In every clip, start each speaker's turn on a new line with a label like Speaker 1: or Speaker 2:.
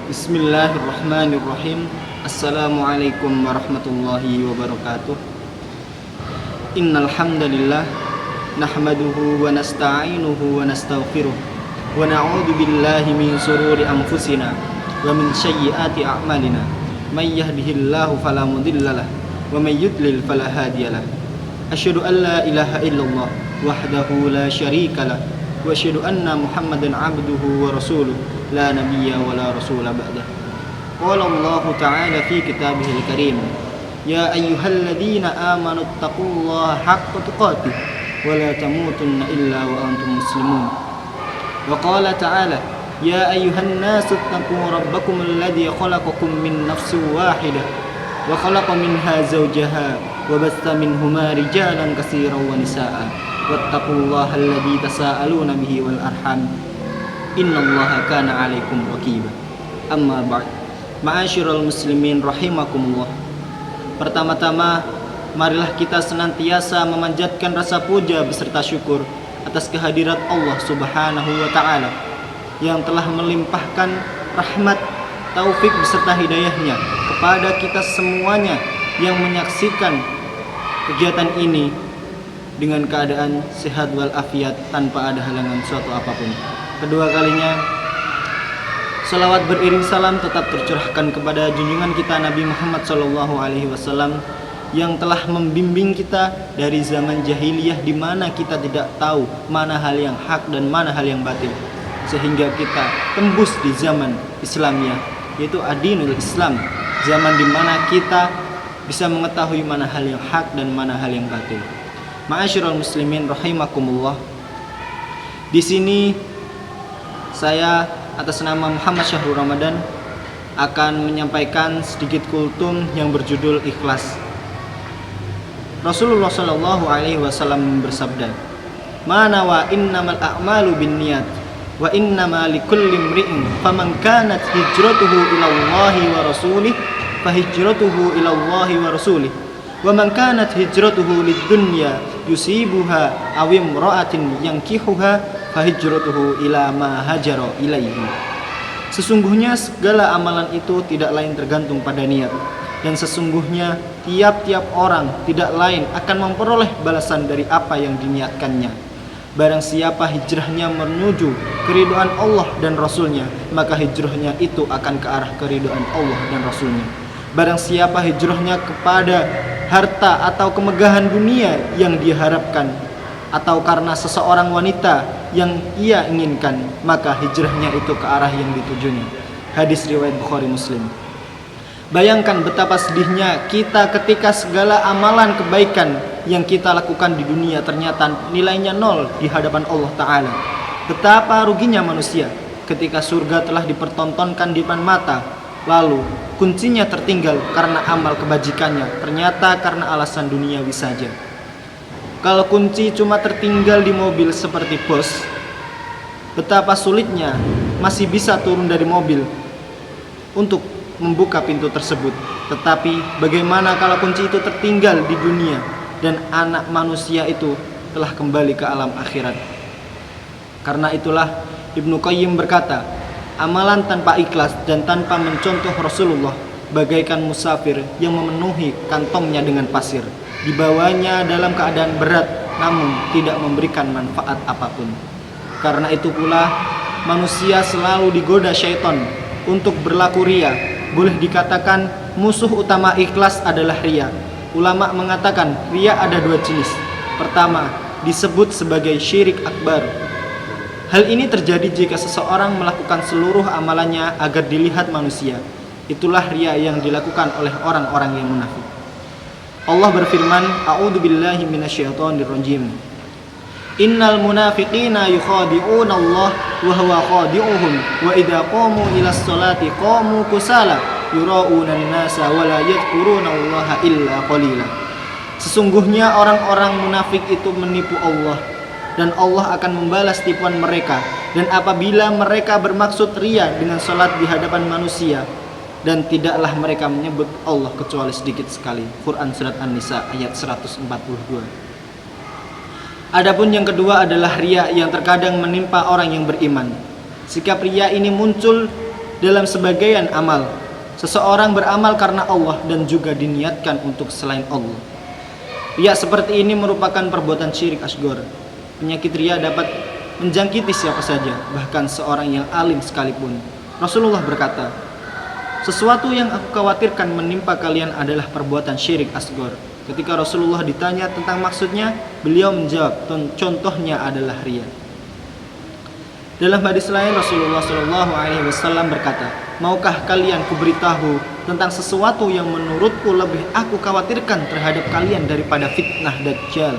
Speaker 1: Bismillahirrahmanirrahim. Assalamualaikum warahmatullahi wabarakatuh. Innal hamdalillah nahmaduhu wa nasta'inuhu wa nastaghfiruh wa na'udzu billahi min shururi anfusina wa min sayyiati a'malina. May yahdihillahu fala mudhillalah wa may yudlil fala hadiyalah. Asyhadu an la ilaha illallah wahdahu la syarikalah wa asyhadu anna Muhammadan 'abduhu wa rasuluh la nabiyya wa la rasula ba'dah. Qala Allah ta'ala fi kitabihil karim, ya ayyuhalladzina amanu taqullaha haqqa tuqatih wa la tamutunna illa wa antum muslimun. Wa qala ta'ala, ya ayyuhan nasu taqu rabbakum alladzi khalaqakum min nafsin wahidah wa khalaqa minha zawjaha wa basta minhuma rijalan katsiran wa nisaa'a wattaqullaha alladzi tasaaluna bihi wal arham innallaha kana 'alaikum raqiba. Amma ba'd. Ma'asyiral muslimin rahimakumullah. Pertama-tama, marilah kita senantiasa memanjatkan rasa puja beserta syukur atas kehadirat Allah Subhanahu wa taala yang telah melimpahkan rahmat, taufik beserta hidayahnya kepada kita semuanya yang menyaksikan kegiatan ini dengan keadaan sehat walafiat tanpa ada halangan suatu apapun. Kedua kalinya, salawat beriring salam tetap tercurahkan kepada junjungan kita Nabi Muhammad SAW yang telah membimbing kita dari zaman jahiliyah di mana kita tidak tahu mana hal yang hak dan mana hal yang batil, sehingga kita tembus di zaman Islamiyah, yaitu adinul Islam, zaman di mana kita bisa mengetahui mana hal yang hak dan mana hal yang batil. Ma'asyiral muslimin rahimakumullah. Di sini saya atas nama Muhammad Syahrul Ramadan akan menyampaikan sedikit kultum yang berjudul Ikhlas. Rasulullah Shallallahu Alaihi Wasallam bersabda, "Mana wa innamal a'malu binniyat wa innama likulli imri'in faman kanat hijratuhu ila Allahi wa rasulih fa hijratuhu ila Allahi wa rasulih wa man kanat hijratuhu lid-dunya yusibuha aw imra'atin yankihuha fa hijratuhu ila ma hajara ilaihi." Sesungguhnya segala amalan itu tidak lain tergantung pada niat, dan sesungguhnya tiap-tiap orang tidak lain akan memperoleh balasan dari apa yang diniatkannya. Barang siapa hijrahnya menuju keridhaan Allah dan Rasulnya, maka hijrahnya itu akan ke arah keridhaan Allah dan Rasulnya. Barang siapa hijrahnya kepada harta atau kemegahan dunia yang diharapkan, atau karena seseorang wanita yang ia inginkan, maka hijrahnya itu ke arah yang ditujunya. Hadis riwayat Bukhari Muslim. Bayangkan betapa sedihnya kita ketika segala amalan kebaikan yang kita lakukan di dunia ternyata nilainya nol di hadapan Allah Ta'ala. Betapa ruginya manusia ketika surga telah dipertontonkan di depan mata, lalu kuncinya tertinggal karena amal kebajikannya ternyata karena alasan duniawi saja. Kalau kunci cuma tertinggal di mobil seperti bos, betapa sulitnya masih bisa turun dari mobil untuk membuka pintu tersebut. Tetapi bagaimana kalau kunci itu tertinggal di dunia dan anak manusia itu telah kembali ke alam akhirat? Karena itulah Ibnu Qayyim berkata, amalan tanpa ikhlas dan tanpa mencontoh Rasulullah bagaikan musafir yang memenuhi kantongnya dengan pasir, dibawanya dalam keadaan berat namun tidak memberikan manfaat apapun. Karena itu pula manusia selalu digoda syaitan untuk berlaku ria. Boleh dikatakan musuh utama ikhlas adalah ria. Ulama mengatakan ria ada dua jenis. Pertama, disebut sebagai syirik akbar. Hal ini terjadi jika seseorang melakukan seluruh amalannya agar dilihat manusia. Itulah ria yang dilakukan oleh orang-orang yang munafik. Allah berfirman, A'udzu billahi minasyaitonir rajim. Innal munafiqina yukhadi'una Allah wa huwa khadi'uhum wa idza qamu ila sholati qamu kusala yura'una an-nasa wa la yadhkuruna Allah illa qalila. Sesungguhnya orang-orang munafik itu menipu Allah, dan Allah akan membalas tipuan mereka. Dan apabila mereka bermaksud ria dengan salat di hadapan manusia, dan tidaklah mereka menyebut Allah kecuali sedikit sekali. Quran surat An-Nisa ayat 142. Adapun yang kedua adalah riya yang terkadang menimpa orang yang beriman. Sikap riya ini muncul dalam sebagian amal. Seseorang beramal karena Allah dan juga diniatkan untuk selain Allah. Riya seperti ini merupakan perbuatan syirik asghar. Penyakit riya dapat menjangkiti siapa saja, bahkan seorang yang alim sekalipun. Rasulullah berkata, sesuatu yang aku khawatirkan menimpa kalian adalah perbuatan syirik asghar. Ketika Rasulullah ditanya tentang maksudnya, beliau menjawab, contohnya adalah riya. Dalam hadis lain Rasulullah SAW berkata, maukah kalian kuberitahu tentang sesuatu yang menurutku lebih aku khawatirkan terhadap kalian daripada fitnah Dajjal?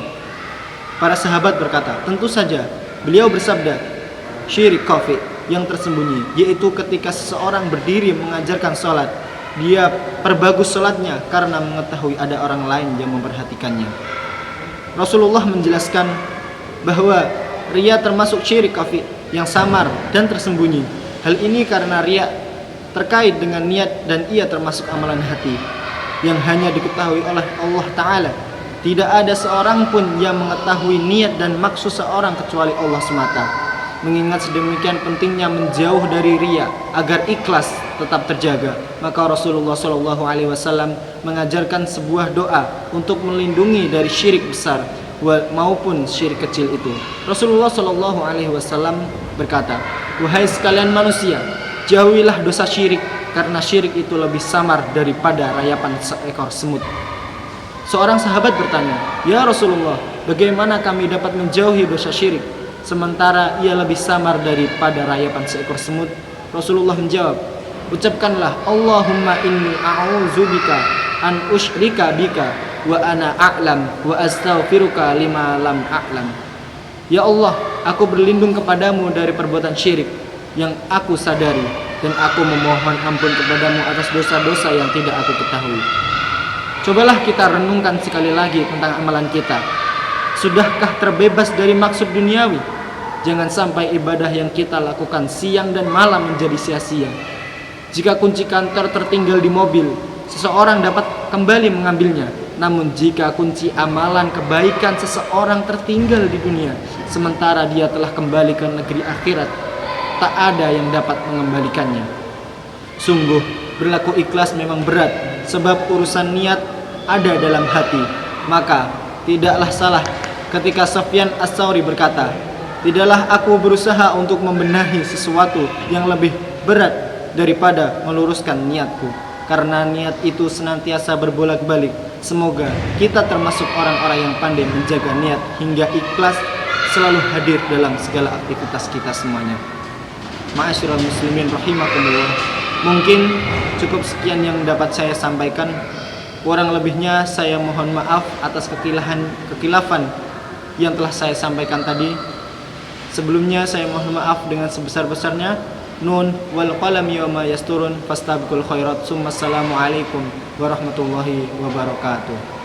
Speaker 1: Para sahabat berkata, tentu saja. Beliau bersabda, syirik khafi yang tersembunyi, yaitu ketika seseorang berdiri mengajarkan sholat, dia perbagus sholatnya karena mengetahui ada orang lain yang memperhatikannya. Rasulullah menjelaskan bahwa riya termasuk syirik khafi yang samar dan tersembunyi. Hal ini karena riya terkait dengan niat dan ia termasuk amalan hati yang hanya diketahui oleh Allah Ta'ala. Tidak ada seorang pun yang mengetahui niat dan maksud seorang kecuali Allah semata. Mengingat sedemikian pentingnya menjauh dari riya agar ikhlas tetap terjaga, maka Rasulullah SAW mengajarkan sebuah doa untuk melindungi dari syirik besar maupun syirik kecil itu. Rasulullah SAW berkata, wahai sekalian manusia, jauhilah dosa syirik, karena syirik itu lebih samar daripada rayapan seekor semut. Seorang sahabat bertanya, ya Rasulullah, bagaimana kami dapat menjauhi dosa syirik sementara ia lebih samar daripada rayapan seekor semut? Rasulullah menjawab, ucapkanlah Allahumma inni a'udzubika an usyrika bika wa ana a'lam wa astaghfiruka lima lam a'lam. Ya Allah, aku berlindung kepadamu dari perbuatan syirik yang aku sadari, dan aku memohon ampun kepadamu atas dosa-dosa yang tidak aku ketahui. Cobalah kita renungkan sekali lagi tentang amalan kita. Sudahkah terbebas dari maksud duniawi? Jangan sampai ibadah yang kita lakukan siang dan malam menjadi sia-sia. Jika kunci kantor tertinggal di mobil, seseorang dapat kembali mengambilnya. Namun jika kunci amalan kebaikan seseorang tertinggal di dunia, sementara dia telah kembali ke negeri akhirat, tak ada yang dapat mengembalikannya. Sungguh, berlaku ikhlas memang berat, sebab urusan niat ada dalam hati. Maka tidaklah salah ketika Sufyan Ats-Tsauri berkata, tidaklah aku berusaha untuk membenahi sesuatu yang lebih berat daripada meluruskan niatku, karena niat itu senantiasa berbolak-balik. Semoga kita termasuk orang-orang yang pandai menjaga niat hingga ikhlas selalu hadir dalam segala aktivitas kita semuanya. Ma'asyiral muslimin rahimakumullah. Mungkin cukup sekian yang dapat saya sampaikan. Kurang lebihnya saya mohon maaf atas kekilafan yang telah saya sampaikan tadi. Sebelumnya saya mohon maaf dengan sebesar-besarnya. Nun wal qalami wa ma yasturun fastabiqul khairat. Assalamualaikum warahmatullahi wabarakatuh.